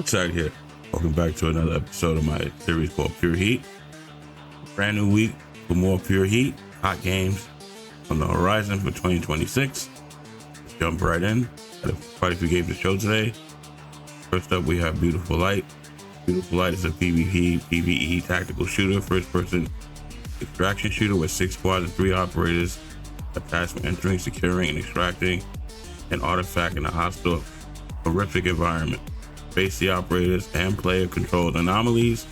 Outside here. Welcome back to another episode of my series called Pure Heat. Brand new week for more Pure Heat, hot games on the horizon for 2026. Let's jump right in. Got quite a few games to show today. First up, we have Beautiful Light. Beautiful Light is a PvP, PvE tactical shooter, first-person extraction shooter with 6 squads and 3 operators attached for entering, securing, and extracting an artifact in a hostile, horrific environment. Face the operators and player-controlled anomalies,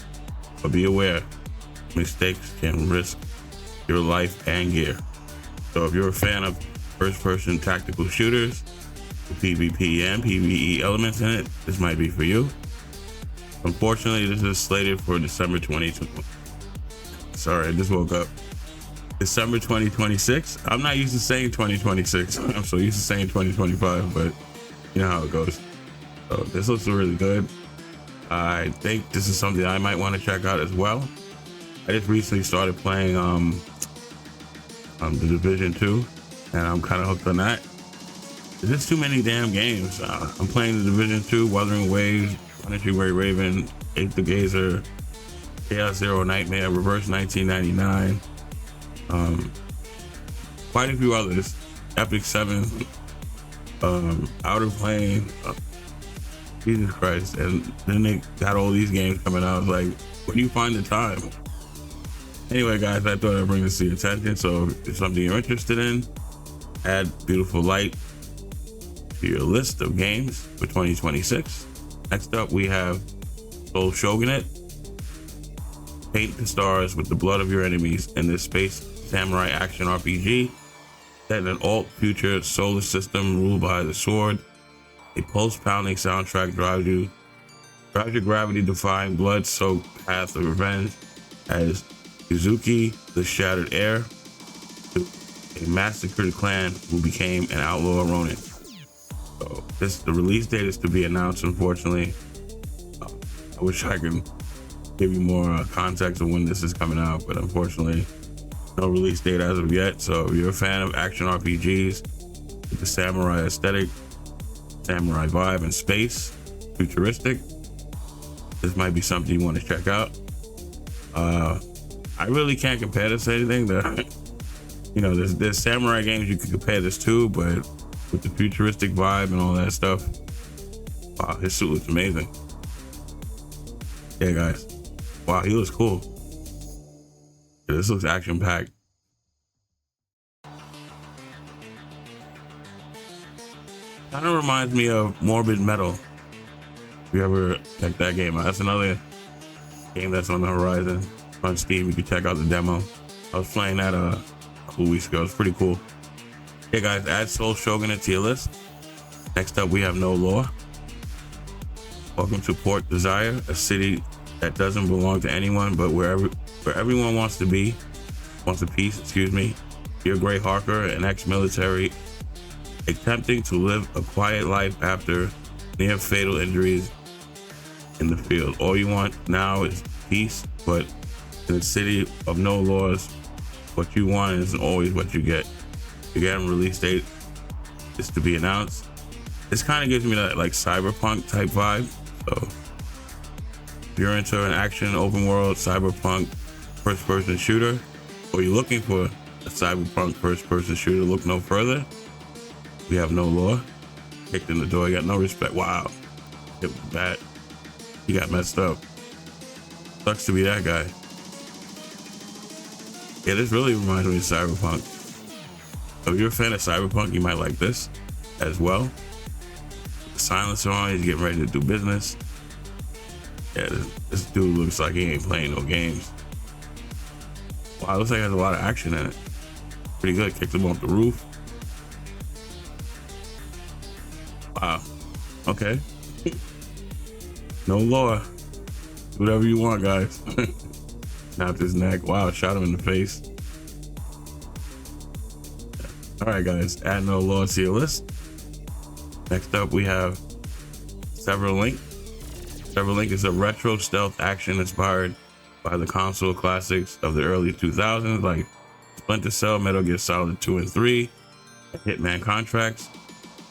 but be aware, mistakes can risk your life and gear. So if you're a fan of first-person tactical shooters with PvP and PvE elements in it, this might be for you. Unfortunately, this is slated for December 2020. Sorry, I just woke up. December 2026. I'm not used to saying 2026. I'm so used to saying 2025, but you know how it goes. So this looks really good. I think this is something I might want to check out as well. I just recently started playing the Division 2, and I'm kind of hooked on that. There's just too many damn games. I'm playing the Division 2, Wuthering Waves, Planetary Ray Raven, Ape the Gazer, Chaos Zero Nightmare, Reverse 1999, quite a few others, Epic 7, Outer Plane, Jesus Christ. And then they got all these games coming out. I was like, where do you find the time? Anyway, guys, I thought I'd bring this to your attention. So if it's something you're interested in, add Beautiful Light to your list of games for 2026. Next up, we have Soul Shogunate. Paint the stars with the blood of your enemies in this space samurai action RPG set in an alt future solar system ruled by the sword. A pulse-pounding soundtrack drives your gravity-defying, blood-soaked path of revenge as Yuzuki, the Shattered Heir, to a massacred clan who became an outlaw Ronin. So the release date is to be announced, unfortunately. I wish I could give you more context of when this is coming out, but unfortunately, no release date as of yet. So if you're a fan of action RPGs with the samurai aesthetic, samurai vibe, and space, futuristic, this might be something you want to check out. I really can't compare this to anything. There's samurai games you can compare this to, but with the futuristic vibe and all that stuff, wow, his suit looks amazing. Yeah, guys, wow, he looks cool. Yeah, this looks action-packed. Kind of reminds me of Morbid Metal. If you ever check that game out, that's another game that's on the horizon on Steam. You can check out the demo. I was playing that a couple weeks ago. It's pretty cool. Hey guys, add Soul Shogunate to your list. Next up, we have No Law. Welcome to Port Desire, a city that doesn't belong to anyone, but where everyone wants a piece. Excuse me. You're Gray Harker, an ex-military, attempting to live a quiet life after near fatal injuries in the field. All you want now is peace, but in a city of no laws, what you want isn't always what you get. Again, release date is to be announced. This kind of gives me that like cyberpunk type vibe. So if you're into an action open world cyberpunk first person shooter, or you're looking for a cyberpunk first person shooter, look no further. We have No Law. Kicked in the door, you got no respect. Wow, it was bad. He got messed up. Sucks to be that guy. Yeah, this really reminds me of cyberpunk. So if you're a fan of cyberpunk, you might like this as well. The silencer on, he's getting ready to do business. Yeah, this dude looks like he ain't playing no games. Wow, it looks like it has a lot of action in it. Pretty good. Kicked him off the roof. Wow. Okay. No law. Do whatever you want, guys. Snapped his neck. Wow, shot him in the face. All right, guys, add No Law to your list. Next up, we have Several Link. Several Link is a retro stealth action inspired by the console classics of the early 2000s, like Splinter Cell, Metal Gear Solid 2 and 3, and Hitman Contracts,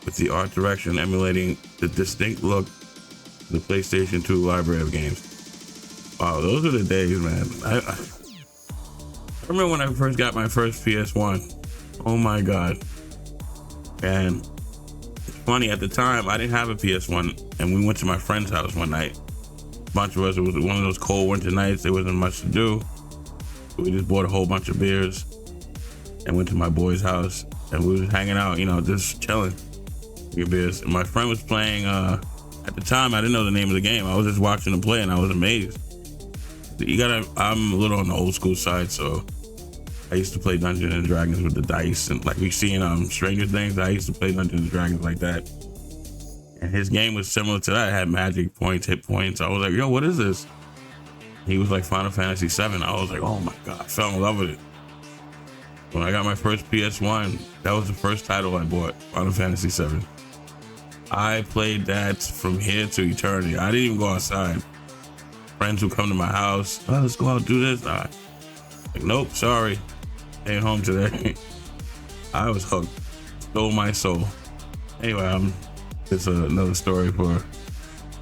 with the art direction emulating the distinct look the PlayStation 2 library of games. Wow, those are the days, man. I remember when I first got my first PS1. Oh my God. And it's funny, at the time, I didn't have a PS1, and we went to my friend's house one night. A bunch of us, it was one of those cold winter nights, there wasn't much to do. We just bought a whole bunch of beers and went to my boy's house, and we was hanging out, you know, just chilling, drinking beers. And my friend was playing, at the time, I didn't know the name of the game. I was just watching him play, and I was amazed. I'm a little on the old school side, so I used to play Dungeons and Dragons with the dice, and like we see in Stranger Things, I used to play Dungeons and Dragons like that. And his game was similar to that. It had magic points, hit points. I was like, yo, what is this? He was like Final Fantasy 7. I was like, oh my God, I fell in love with it. When I got my first PS1, that was the first title I bought, Final Fantasy 7. I played that from here to eternity. I didn't even go outside. Friends would come to my house, oh, let's go out and do this. Like, nope, sorry, staying home today. I was hooked, stole my soul. Anyway, it's another story for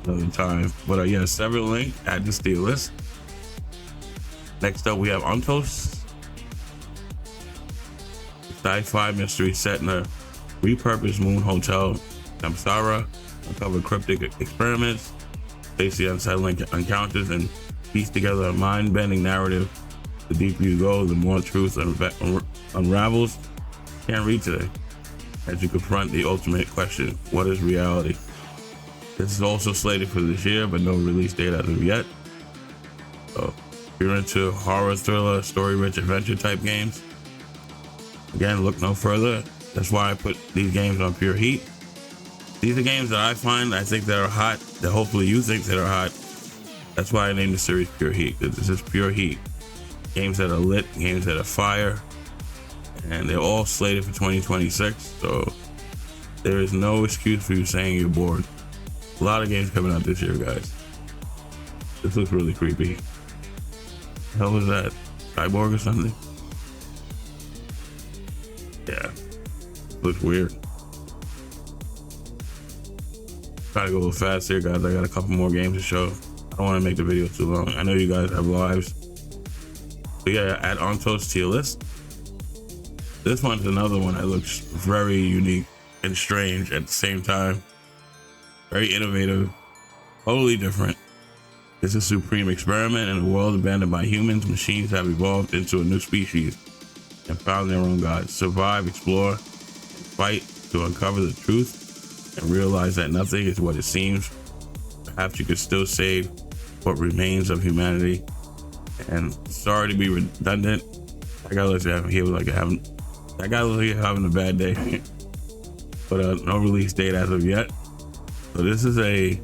another time. But yeah, Severed Link, add this to your list. Next up, we have Untos, sci-fi mystery set in a repurposed moon hotel. Samsara, uncover cryptic experiments, face the unsettling encounters, and piece together a mind-bending narrative. The deeper you go, the more truth unravels. Can't read today as you confront the ultimate question: what is reality? This is also slated for this year, but no release date as of yet. So if you're into horror, thriller, story-rich adventure type games, again, look no further. That's why I put these games on Pure Heat. These are games that I think that are hot, that hopefully you think that are hot. That's why I named the series Pure Heat, because this is Pure Heat. Games that are lit, games that are fire, and they're all slated for 2026. So there is no excuse for you saying you're bored. A lot of games coming out this year, guys. This looks really creepy. The hell was that? Cyborg or something? Yeah, looks weird. Try to go a little fast here, guys. I got a couple more games to show. I don't want to make the video too long. I know you guys have lives. But yeah, add Ontos to your list. This one's another one that looks very unique and strange at the same time. Very innovative, totally different. It's a supreme experiment in a world abandoned by humans. Machines have evolved into a new species and found their own gods. Survive, explore, and fight to uncover the truth and realize that nothing is what it seems. Perhaps you could still save what remains of humanity. And sorry to be redundant, that guy looks like he was like having a bad day. But no release date as of yet. So this is a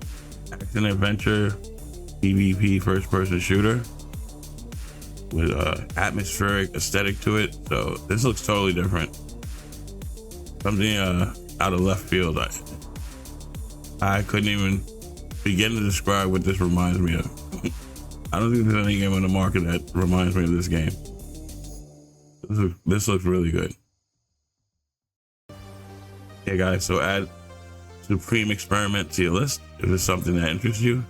action adventure PvP first person shooter with atmospheric aesthetic to it. So this looks totally different. Something out of left field. I couldn't even begin to describe what this reminds me of. I don't think there's any game on the market that reminds me of this game. This looks really good. Yeah, guys, so add Supreme Experiment to your list if it's something that interests you.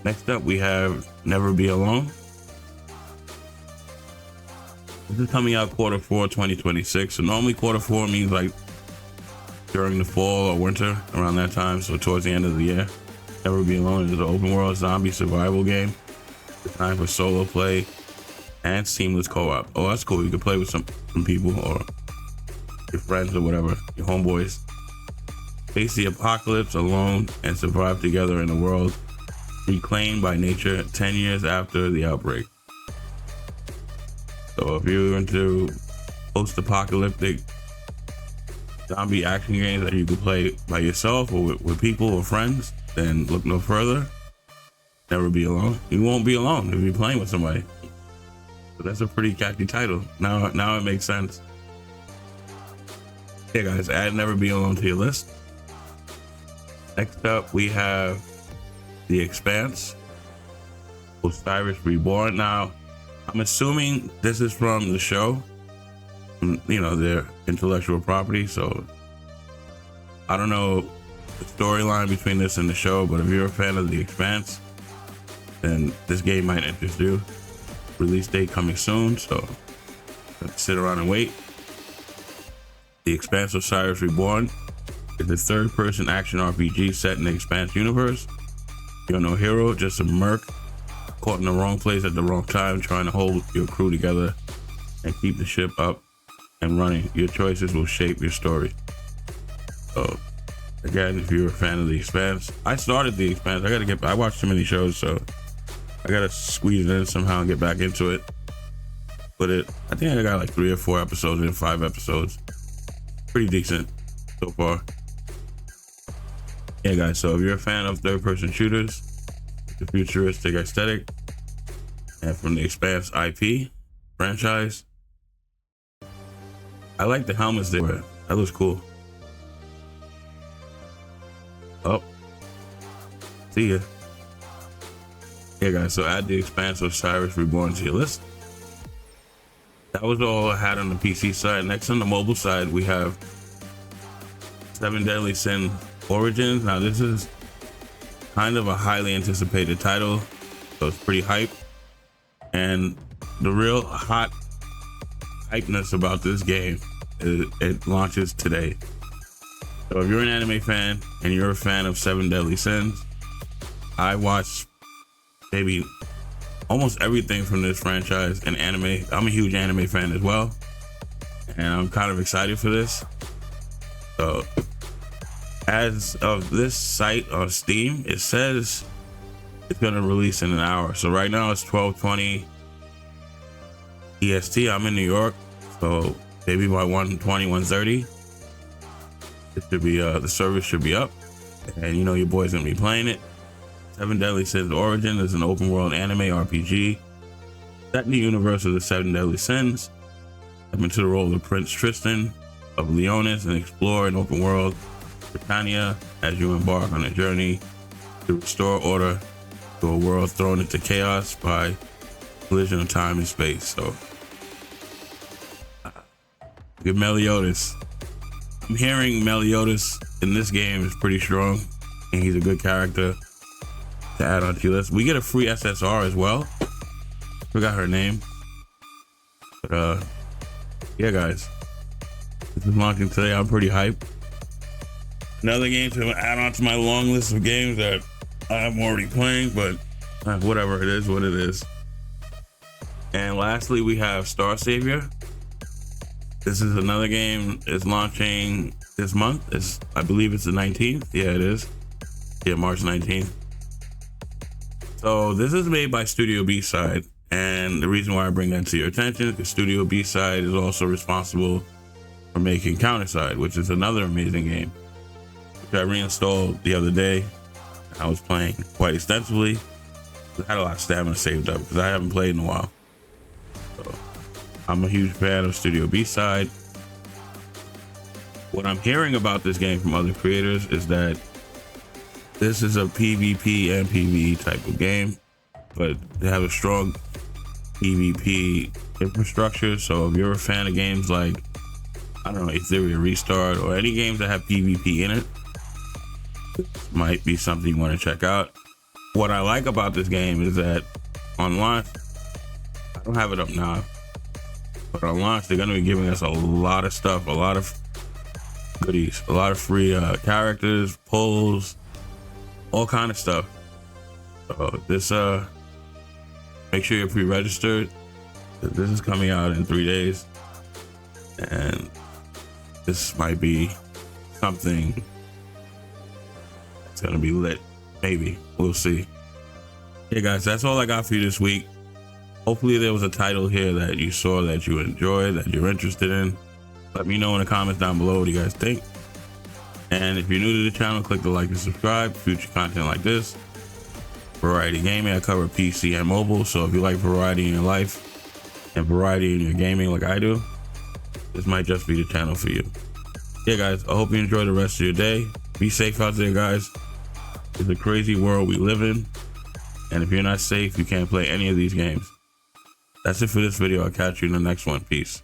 Next up, we have Never Be Alone. This is coming out Q4 2026. So normally Q4 means like during the fall or winter, around that time, so towards the end of the year. Never Be Alone is an open world zombie survival game designed for solo play and seamless co-op. Oh, that's cool. You can play with some people or your friends or whatever, your homeboys. Face the apocalypse alone and survive together in a world reclaimed by nature 10 years after the outbreak. So if you're into post-apocalyptic zombie action games that you can play by yourself or with people or friends, then look no further. Never Be Alone. You won't be alone if you're playing with somebody. So that's a pretty catchy title. Now it makes sense. Hey guys, add Never Be Alone to your list. Next up, we have The Expanse, Osiris Reborn. Now, I'm assuming this is from the show, you know, their intellectual property. So I don't know the storyline between this and the show, but if you're a fan of The Expanse, then this game might interest you. Release date coming soon, so sit around and wait. The Expanse: Osiris Reborn is a third-person action RPG set in the Expanse universe. You're no hero, just a merc caught in the wrong place at the wrong time, trying to hold your crew together and keep the ship up and running. Your choices will shape your story. So again, if you're a fan of The Expanse, I started The Expanse. I watched too many shows, so I gotta squeeze it in somehow and get back into it. But I think I got like 3 or 4 episodes in, 5 episodes. Pretty decent so far. Yeah, guys, so if you're a fan of third-person shooters, the futuristic aesthetic, and from the Expanse IP franchise, I like the helmets they wear. That looks cool. Oh, see ya. Yeah, guys, so add The Expanse: Osiris Reborn to your list. That was all I had on the PC side. Next, on the mobile side, we have 7 Deadly Sin Origins. Now, this is kind of a highly anticipated title, so it's pretty hype. And the real hot hypeness about this game is it launches today. So if you're an anime fan and you're a fan of 7 Deadly Sins, I watched maybe almost everything from this franchise and anime. I'm a huge anime fan as well, and I'm kind of excited for this. So as of this site on Steam, it says it's going to release in an hour. So right now it's 12:20 EST. I'm in New York, so maybe by 1:20, 1:30 it should be the service should be up, and you know your boy's gonna be playing it. 7 Deadly Sins Origin is an open world anime RPG set in the universe of the 7 Deadly Sins. Step into the role of Prince Tristan of Leonis and explore an open world Britannia as you embark on a journey to restore order to a world thrown into chaos by collision of time and space. So good Meliodas. I'm hearing Meliodas in this game is pretty strong, and he's a good character to add onto your list. We get a free SSR as well. Forgot her name, but yeah, guys, this is launching today. I'm pretty hyped. Another game to add on to my long list of games that I'm already playing, but whatever, it is what it is. And lastly, we have Star Savior. This is another game. It's launching this month. I believe it's the 19th. Yeah, it is. Yeah, March 19th. So this is made by Studio B-Side, and the reason why I bring that to your attention is because Studio B-Side is also responsible for making Counterside, which is another amazing game, which I reinstalled the other day. I was playing quite extensively. I had a lot of stamina saved up because I haven't played in a while. So I'm a huge fan of Studio B-Side. What I'm hearing about this game from other creators is that this is a PvP and PvE type of game, but they have a strong PvP infrastructure. So if you're a fan of games like, I don't know, Ethereum Restart or any games that have PvP in it, this might be something you want to check out. What I like about this game is that on launch, I don't have it up now, but on launch, they're going to be giving us a lot of stuff, a lot of goodies, a lot of free characters, pulls, all kind of stuff. So this, make sure you're pre-registered. This is coming out in 3 days, and this might be something that's gonna be lit. Maybe, we'll see. Hey guys, that's all I got for you this week. Hopefully there was a title here that you saw that you enjoyed, that you're interested in. Let me know in the comments down below what you guys think. And if you're new to the channel, click the like and subscribe for future content like this. Variety Gaming, I cover PC and mobile, so if you like variety in your life and variety in your gaming like I do, this might just be the channel for you. Yeah guys, I hope you enjoy the rest of your day. Be safe out there, guys. It's a crazy world we live in, and if you're not safe, you can't play any of these games. That's it for this video. I'll catch you in the next one. Peace.